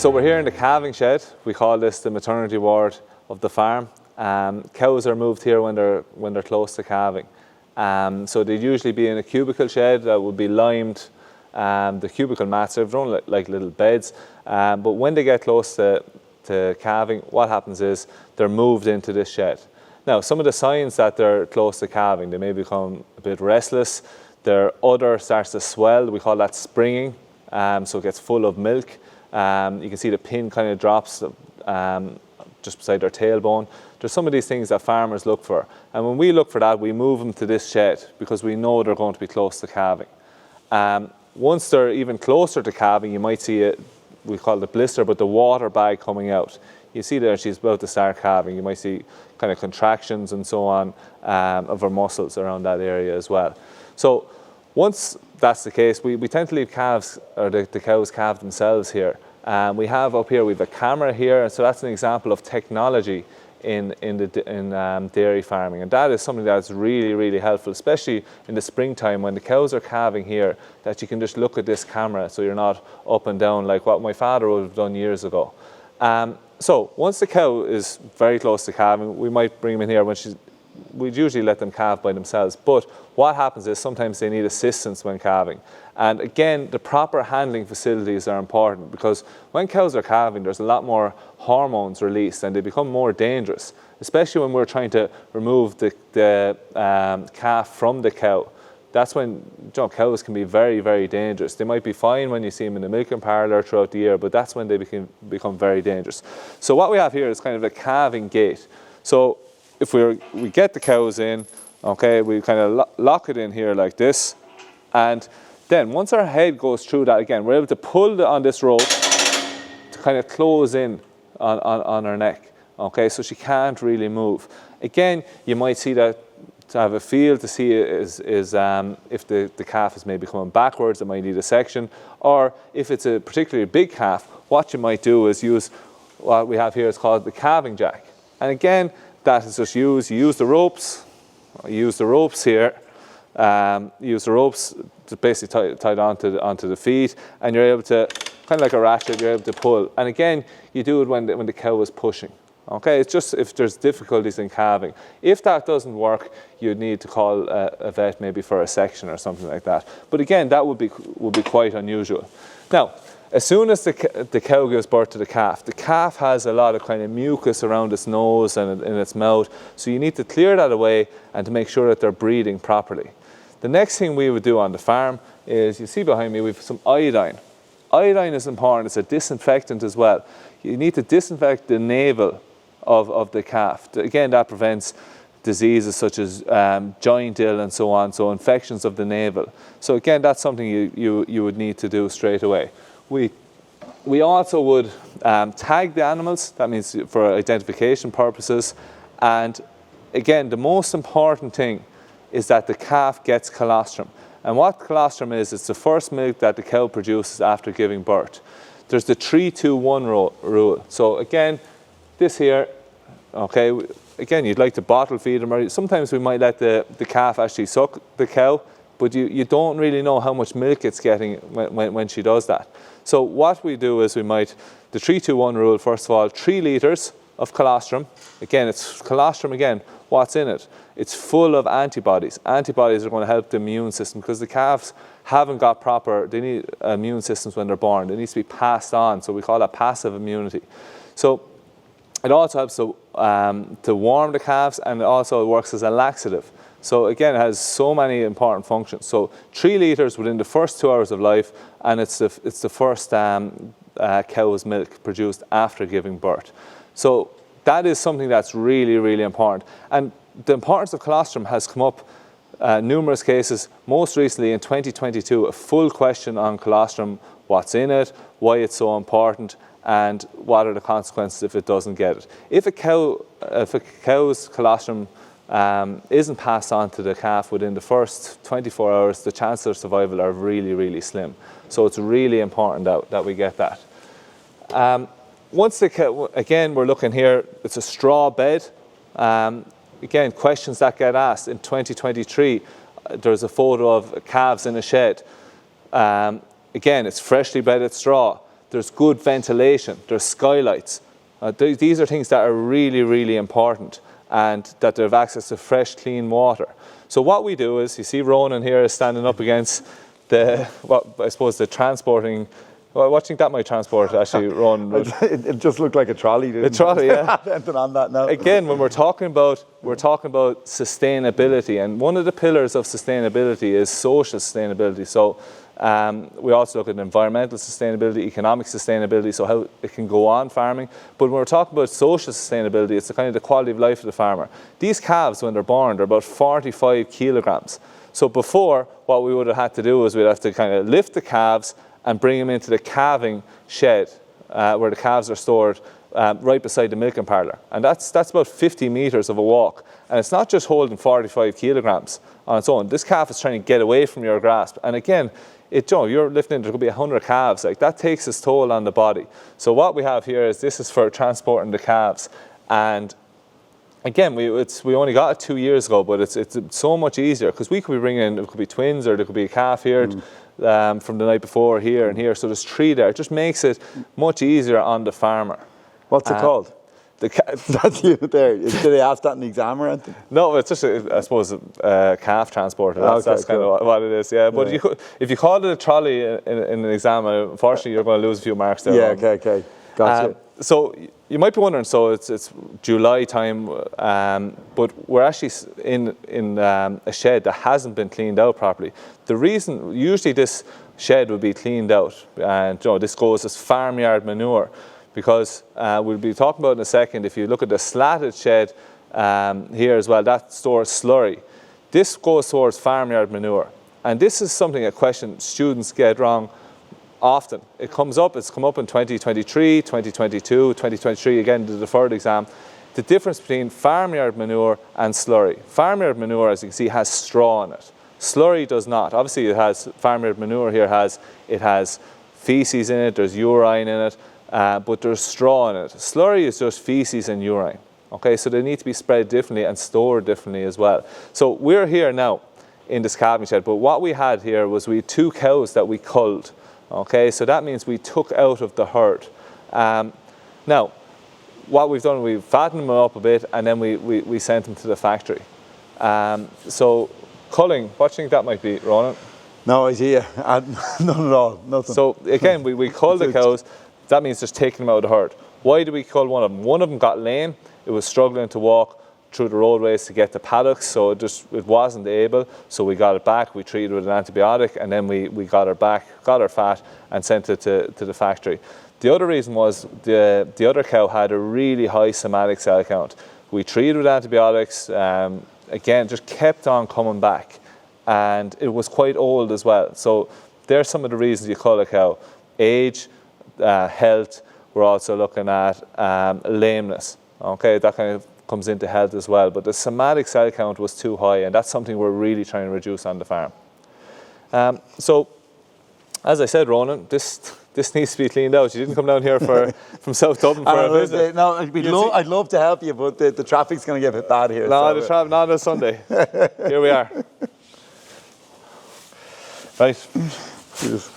So we're here in the calving shed. We call this the maternity ward of the farm. Cows are moved here when they're close to calving. So they'd usually be in a cubicle shed that would be limed. The cubicle mats are drawn like little beds. But when they get close to calving, what happens is they're moved into this shed. Now, some of the signs that they're close to calving, they may become a bit restless. Their udder starts to swell. We call that springing. So it gets full of milk. You can see the pin kind of drops just beside their tailbone. There's some of these things that farmers look for. And when we look for that, we move them to this shed because we know they're going to be close to calving. Once they're even closer to calving, you might see it, we call it the blister, but the water bag coming out. You see there she's about to start calving. You might see kind of contractions and so on of her muscles around that area as well. So once that's the case, we tend to leave calves, or the cows calve themselves here. We have up here, we have a camera here, and so that's an example of technology in dairy farming, and that is something that's really, really helpful, especially in the springtime when the cows are calving here, that you can just look at this camera so you're not up and down like what my father would have done years ago. So once the cow is very close to calving, we might bring them in here we'd usually let them calve by themselves, but what happens is sometimes they need assistance when calving. And again, the proper handling facilities are important because when cows are calving, there's a lot more hormones released and they become more dangerous, especially when we're trying to remove the calf from the cow. That's when cows can be very, very dangerous. They might be fine when you see them in the milking parlour throughout the year, but that's when they become very dangerous. So what we have here is kind of a calving gate. So if we get the cows in, okay, we kind of lock it in here like this, and then once our head goes through that again, we're able to pull on this rope to kind of close in on her neck. Okay, so she can't really move. Again, you might see that to have a feel to see is if the calf is maybe coming backwards, it might need a section, or if it's a particularly big calf, what you might do is use what we have here is called the calving jack. And again, that is just you use the ropes here, use the ropes to basically tied onto the feet, and you're able to, kind of like a ratchet, you're able to pull. And again, you do it when the cow is pushing. Okay, it's just if there's difficulties in calving. If that doesn't work, you'd need to call a vet maybe for a section or something like that. But again, that would be quite unusual. Now, as soon as the cow gives birth to the calf has a lot of kind of mucus around its nose and in its mouth, so you need to clear that away and to make sure that they're breathing properly. The next thing we would do on the farm is, you see behind me, we have some iodine. Iodine is important, it's a disinfectant as well. You need to disinfect the navel of the calf. Again, that prevents diseases such as joint ill and so on, so infections of the navel. So again, that's something you would need to do straight away. We also would tag the animals, that means for identification purposes, and again, the most important thing is that the calf gets colostrum. And what colostrum is, it's the first milk that the cow produces after giving birth. There's the 3-2-1 rule. So again, this here, okay, again, you'd like to bottle feed them, or sometimes we might let the calf actually suck the cow, but you don't really know how much milk it's getting when she does that. So what we do is the 3-2-1 rule, first of all, 3 litres of colostrum. Again, it's colostrum again. What's in it? It's full of antibodies. Antibodies are going to help the immune system because the calves haven't got they need immune systems when they're born. They need to be passed on, so we call that passive immunity. So it also helps to warm the calves, and it also works as a laxative. So again, it has so many important functions. So 3 litres within the first 2 hours of life, and it's the first cow's milk produced after giving birth. So that is something that's really, really important. And the importance of colostrum has come up numerous cases. Most recently in 2022, a full question on colostrum, what's in it, why it's so important, and what are the consequences if it doesn't get it. If a cow's colostrum isn't passed on to the calf within the first 24 hours, the chances of survival are really, really slim. So it's really important that we get that. Once again, we're looking here, it's a straw bed. Again, questions that get asked. In 2023, there's a photo of calves in a shed. Again, it's freshly bedded straw. there's good ventilation, there's skylights. These are things that are really, really important, and that they have access to fresh, clean water. So what we do is, you see Ronan here is standing up against the transporting. Well, what do you think that might transport, actually, Ronan? It just looked like a trolley, didn't it? A trolley, yeah. On that now. Again, when we're talking about sustainability, and one of the pillars of sustainability is social sustainability. So we also look at environmental sustainability, economic sustainability, so how it can go on farming. But when we're talking about social sustainability, it's the kind of the quality of life of the farmer. These calves, when they're born, they're about 45 kilograms. So before, what we would have had to do is we'd have to kind of lift the calves and bring them into the calving shed where the calves are stored right beside the milking parlour. And that's about 50 metres of a walk. And it's not just holding 45 kilograms on its own. This calf is trying to get away from your grasp. And again, you're lifting, there could be 100 calves. Like, that takes its toll on the body. So what we have here is, this is for transporting the calves. And again, we only got it 2 years ago, but it's so much easier, because we could be bringing, it could be twins, or there could be a calf here from the night before, here and here. So there's 3 there. It just makes it much easier on the farmer. What's it called? That's you there. Did they ask that in the exam or anything? No, it's just, I suppose, a calf transporter. That's kind of what it is, yeah. But if you called it a trolley in an exam, unfortunately, you're going to lose a few marks there. Yeah, okay. Gotcha. So you might be wondering, so it's July time, but we're actually in a shed that hasn't been cleaned out properly. The reason, usually this shed would be cleaned out, and this goes as farmyard manure, because we'll be talking about in a second, if you look at the slatted shed here as well, that stores slurry. This goes towards farmyard manure, and this is something, a question students get wrong often. It's come up in 2023, 2022, 2023, again, the deferred exam. The difference between farmyard manure and slurry. Farmyard manure, as you can see, has straw in it. Slurry does not. Obviously, farmyard manure here has feces in it, there's urine in it, but there's straw in it. Slurry is just feces and urine. Okay, so they need to be spread differently and stored differently as well. So we're here now in this calving shed, but what we had here was we had 2 cows that we culled. Okay, so that means we took out of the herd. Now, what we've done, we've fattened them up a bit, and then we sent them to the factory. So, culling, what do you think that might be, Ronan? No idea. None at all. Nothing. So again, we culled the cows. That means just taking them out of the herd. Why did we cull one of them? One of them got lame. It was struggling to walk through the roadways to get to paddocks, so it wasn't able. So we got it back. We treated it with an antibiotic, and then we got her back, got her fat, and sent it to the factory. The other reason was the other cow had a really high somatic cell count. We treated with antibiotics. Again, just kept on coming back, and it was quite old as well. So there's some of the reasons you cull a cow: age, health. We're also looking at lameness. Okay, that kind of comes into health as well. But the somatic cell count was too high, and that's something we're really trying to reduce on the farm. So, as I said, Ronan, this needs to be cleaned out. You didn't come down here from South Dublin for a visit. No, I'd love to help you, but the traffic's going to get a bit bad here. No, the traffic, not on Sunday. Here we are. Right. Just